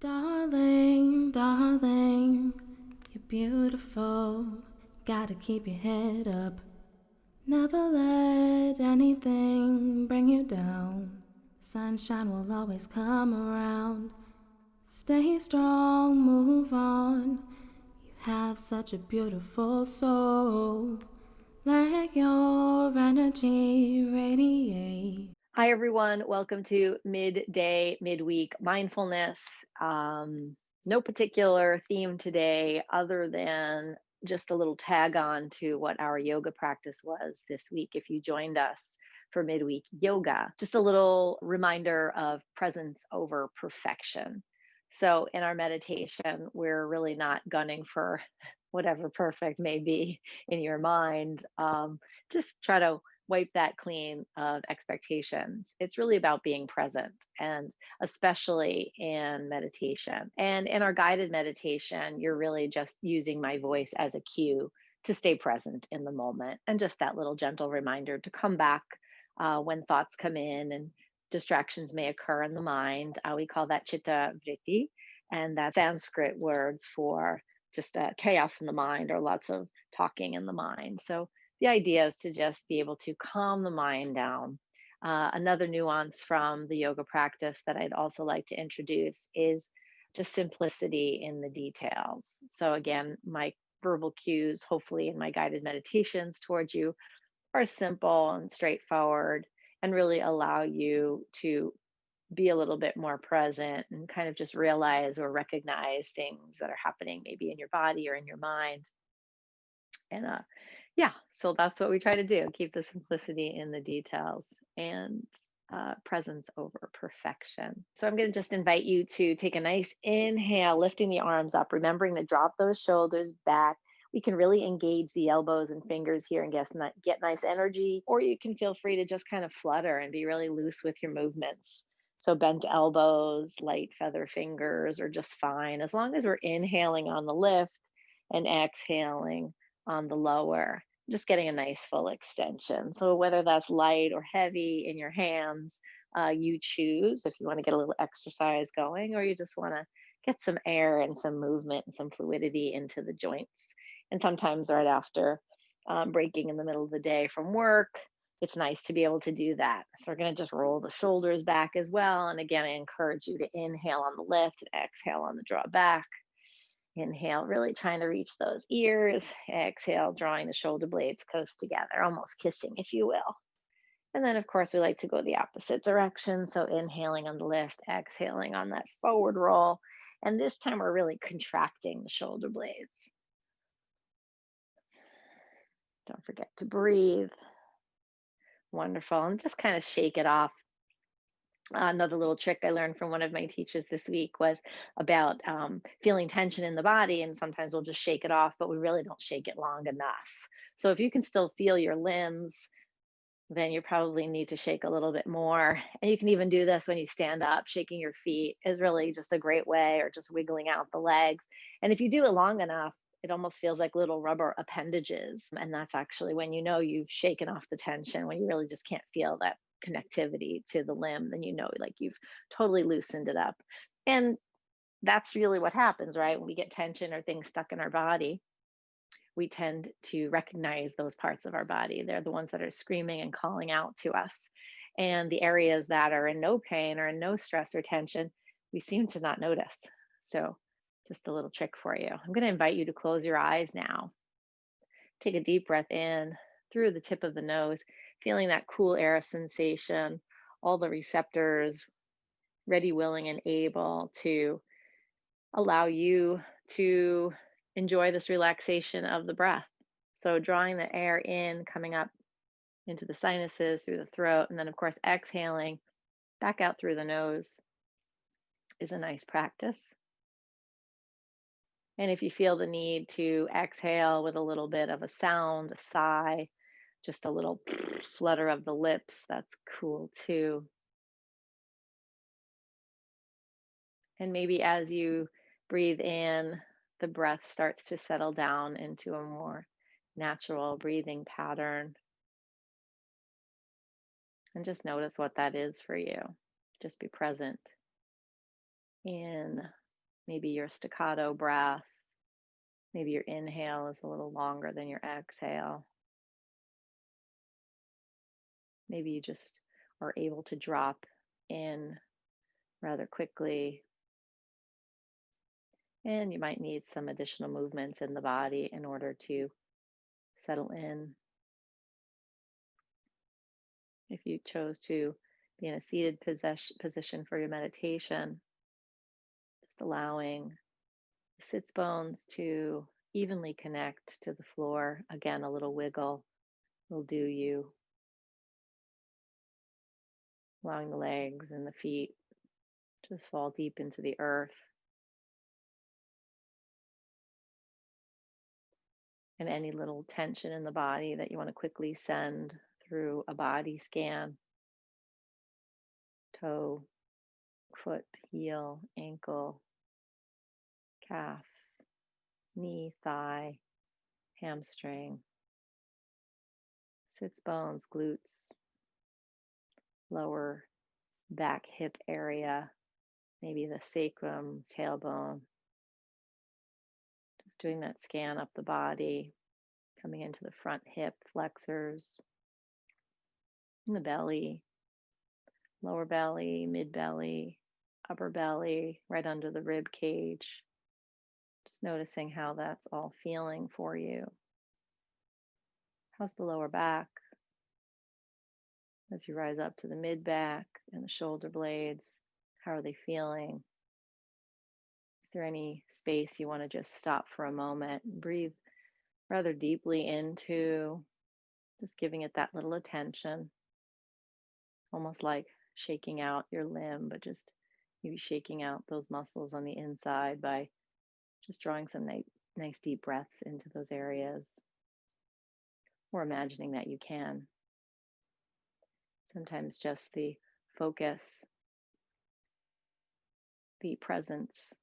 Darling, darling, you're beautiful. Gotta keep your head up. Never let anything bring you down. Sunshine will always come around. Stay strong, move on. You have such a beautiful soul. Let your energy radiate. Hi, everyone. Welcome to midday, midweek mindfulness. No particular theme today other than just a little tag on to what our yoga practice was this week. If you joined us for midweek yoga, just a little reminder of presence over perfection. So, in our meditation, we're really not gunning for whatever perfect may be in your mind. Just try to wipe that clean of expectations. It's really about being present, and especially in meditation. And in our guided meditation, you're really just using my voice as a cue to stay present in the moment, and just that little gentle reminder to come back when thoughts come in and distractions may occur in the mind. We call that chitta vritti, and that's Sanskrit words for just chaos in the mind or lots of talking in the mind. So the idea is to just be able to calm the mind down. Another nuance from the yoga practice that I'd also like to introduce is just simplicity in the details. So, again, my verbal cues, hopefully, in my guided meditations towards you, are simple and straightforward and really allow you to be a little bit more present and kind of just realize or recognize things that are happening maybe in your body or in your mind. And yeah, so that's what we try to do, keep the simplicity in the details and presence over perfection. So I'm going to just invite you to take a nice inhale, lifting the arms up, remembering to drop those shoulders back. We can really engage the elbows and fingers here and get nice energy, or you can feel free to just kind of flutter and be really loose with your movements. So bent elbows, light feather fingers are just fine as long as we're inhaling on the lift and exhaling on the lower, just getting a nice full extension. So whether that's light or heavy in your hands, you choose if you want to get a little exercise going or you just want to get some air and some movement and some fluidity into the joints. And sometimes right after breaking in the middle of the day from work, it's nice to be able to do that. So we're going to just roll the shoulders back as well. And again, I encourage you to inhale on the lift and exhale on the draw back. Inhale, really trying to reach those ears. Exhale, drawing the shoulder blades close together, almost kissing, if you will. And then, of course, we like to go the opposite direction. So, inhaling on the lift, exhaling on that forward roll. And this time, we're really contracting the shoulder blades. Don't forget to breathe. Wonderful. And just kind of shake it off. Another little trick I learned from one of my teachers this week was about feeling tension in the body. And sometimes we'll just shake it off, but we really don't shake it long enough. So if you can still feel your limbs, then you probably need to shake a little bit more. And you can even do this when you stand up. Shaking your feet is really just a great way, or just wiggling out the legs. And if you do it long enough, it almost feels like little rubber appendages. And that's actually when you know you've shaken off the tension, when you really just can't feel that connectivity to the limb, then you know like you've totally loosened it up. And that's really what happens, right? When we get tension or things stuck in our body, we tend to recognize those parts of our body. They're the ones that are screaming and calling out to us. And the areas that are in no pain or in no stress or tension, we seem to not notice. So, just a little trick for you. I'm going to invite you to close your eyes now. Take a deep breath in through the tip of the nose, feeling that cool air sensation, all the receptors ready, willing, and able to allow you to enjoy this relaxation of the breath. So, drawing the air in, coming up into the sinuses, through the throat, and then, of course, exhaling back out through the nose is a nice practice. And if you feel the need to exhale with a little bit of a sound, a sigh, just a little flutter of the lips, that's cool too. And maybe as you breathe in, the breath starts to settle down into a more natural breathing pattern. And just notice what that is for you. Just be present in Maybe your staccato breath, maybe your inhale is a little longer than your exhale. Maybe you just are able to drop in rather quickly, and you might need some additional movements in the body in order to settle in. If you chose to be in a seated position for your meditation, just allowing the sits bones to evenly connect to the floor. Again, a little wiggle will do you, allowing the legs and the feet to just fall deep into the earth. And any little tension in the body that you want to quickly send through a body scan: toe, foot, heel, ankle, calf, knee, thigh, hamstring, sits bones, glutes, lower back hip area, maybe the sacrum, tailbone. Just doing that scan up the body, coming into the front hip flexors, in the belly, lower belly, mid belly, upper belly, right under the rib cage. Just noticing how that's all feeling for you. How's the lower back as you rise up to the mid back and the shoulder blades? How are they feeling? Is there any space you want to just stop for a moment and breathe rather deeply into, just giving it that little attention, almost like shaking out your limb, but just maybe shaking out those muscles on the inside by just drawing some nice deep breaths into those areas, or imagining that you can. Sometimes just the focus, the presence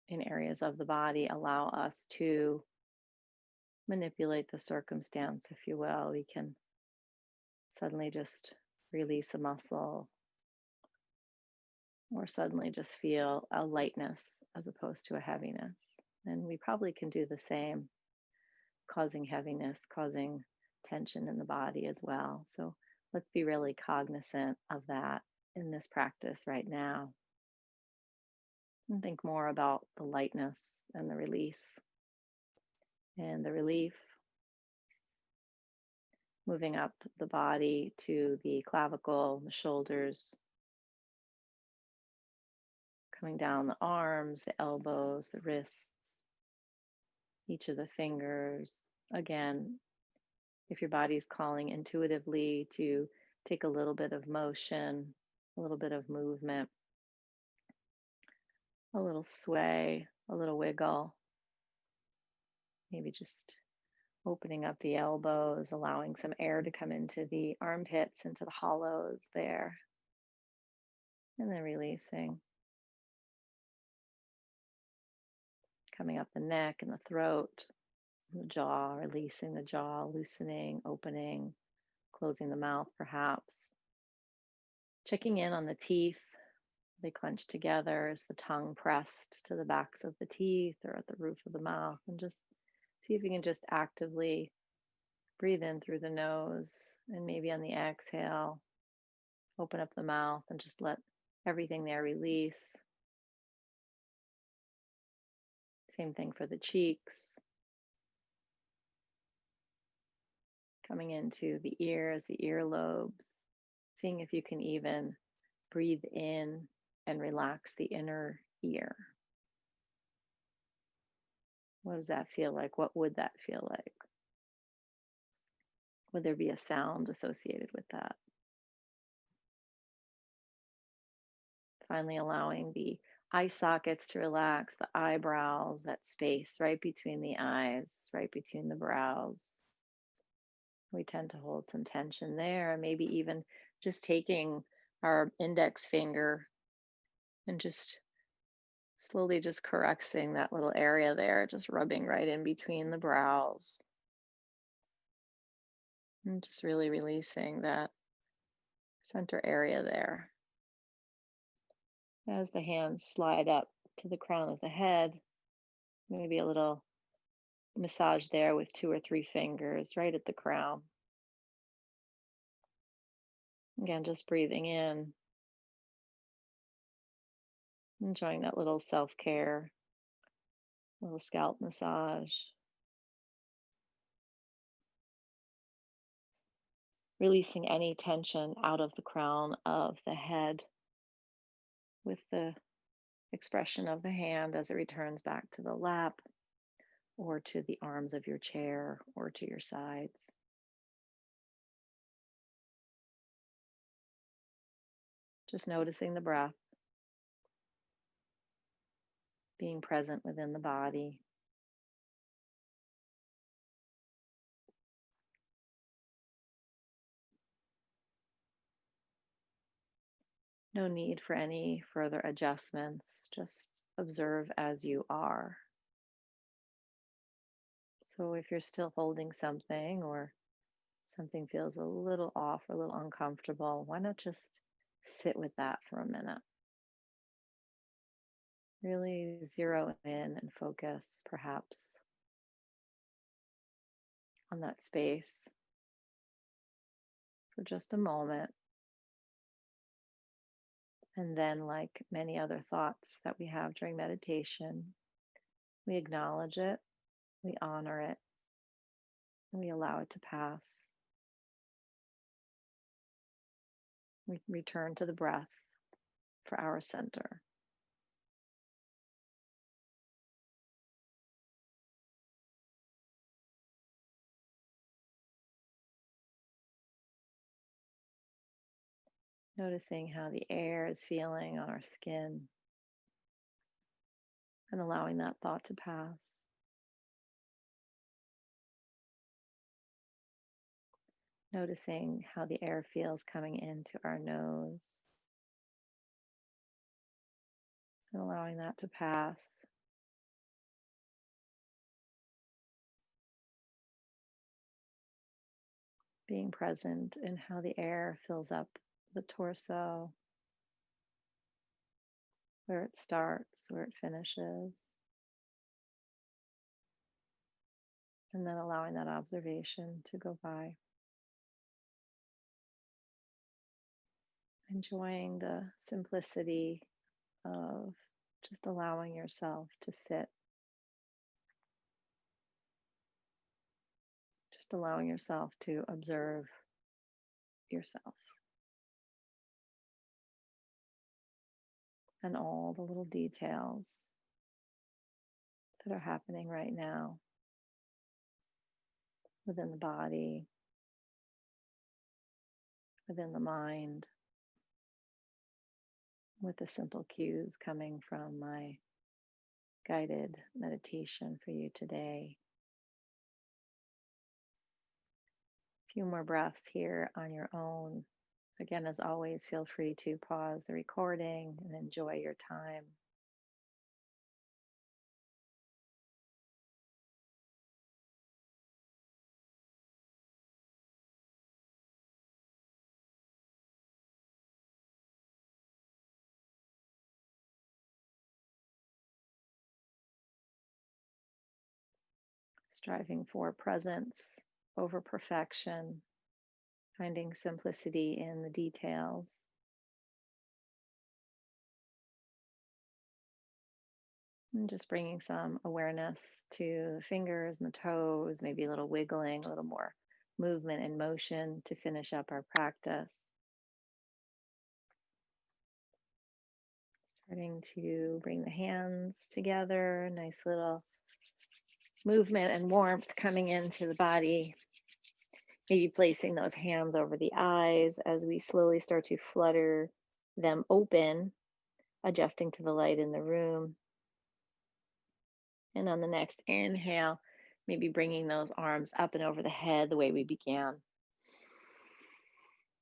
in areas of the body allow us to manipulate the circumstance, if you will. We can suddenly just release a muscle, or suddenly just feel a lightness as opposed to a heaviness. And we probably can do the same, causing heaviness, causing tension in the body as well. So let's be really cognizant of that in this practice right now. And think more about the lightness and the release and the relief. Moving up the body to the clavicle, the shoulders, coming down the arms, the elbows, the wrists, each of the fingers. Again, if your body's calling intuitively to take a little bit of motion, a little bit of movement, a little sway, a little wiggle, maybe just opening up the elbows, allowing some air to come into the armpits, into the hollows there, and then releasing. Coming up the neck and the throat, the jaw, releasing the jaw, loosening, opening, closing the mouth perhaps. Checking in on the teeth. They clench together. Is the tongue pressed to the backs of the teeth or at the roof of the mouth? And just see if you can just actively breathe in through the nose, and maybe on the exhale, open up the mouth and just let everything there release. Same thing for the cheeks. Coming into the ears, the earlobes, seeing if you can even breathe in and relax the inner ear. What does that feel like? What would that feel like? Would there be a sound associated with that? Finally, allowing the eye sockets to relax, the eyebrows, that space right between the eyes, right between the brows. We tend to hold some tension there, and maybe even just taking our index finger and just slowly just caressing that little area there, just rubbing right in between the brows. And just really releasing that center area there. As the hands slide up to the crown of the head, maybe a little massage there with 2 or 3 fingers right at the crown. Again, just breathing in, enjoying that little self care, little scalp massage, releasing any tension out of the crown of the head with the expression of the hand as it returns back to the lap or to the arms of your chair or to your sides. Just noticing the breath, being present within the body. No need for any further adjustments. Just observe as you are. So if you're still holding something or something feels a little off or a little uncomfortable, why not just sit with that for a minute? Really zero in and focus perhaps on that space for just a moment. And then, like many other thoughts that we have during meditation, we acknowledge it, we honor it, and we allow it to pass. We return to the breath for our center. Noticing how the air is feeling on our skin and allowing that thought to pass. Noticing how the air feels coming into our nose and allowing that to pass. Being present in how the air fills up the torso, where it starts, where it finishes, and then allowing that observation to go by. Enjoying the simplicity of just allowing yourself to sit, just allowing yourself to observe yourself and all the little details that are happening right now within the body, within the mind, with the simple cues coming from my guided meditation for you today. A few more breaths here on your own. Again, as always, feel free to pause the recording and enjoy your time. Striving for presence over perfection, finding simplicity in the details. And just bringing some awareness to the fingers and the toes, maybe a little wiggling, a little more movement and motion to finish up our practice. Starting to bring the hands together, nice little movement and warmth coming into the body. Maybe placing those hands over the eyes as we slowly start to flutter them open, adjusting to the light in the room. And on the next inhale, maybe bringing those arms up and over the head the way we began.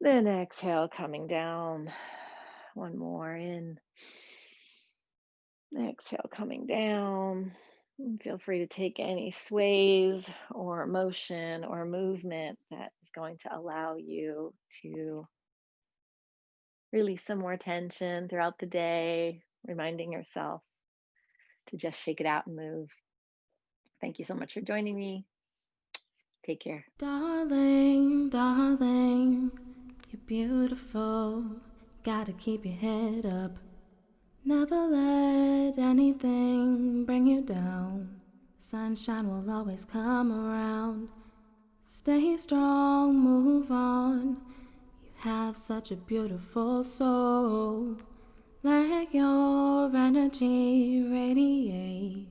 Then exhale, coming down. One more in. Exhale, coming down. And feel free to take any sways or motion or movement that is going to allow you to release some more tension throughout the day, reminding yourself to just shake it out and move. Thank you so much for joining me. Take care. Darling, darling, you're beautiful. Gotta keep your head up. Never let anything bring you down. Sunshine will always come around. Stay strong, move on. You have such a beautiful soul. Let your energy radiate.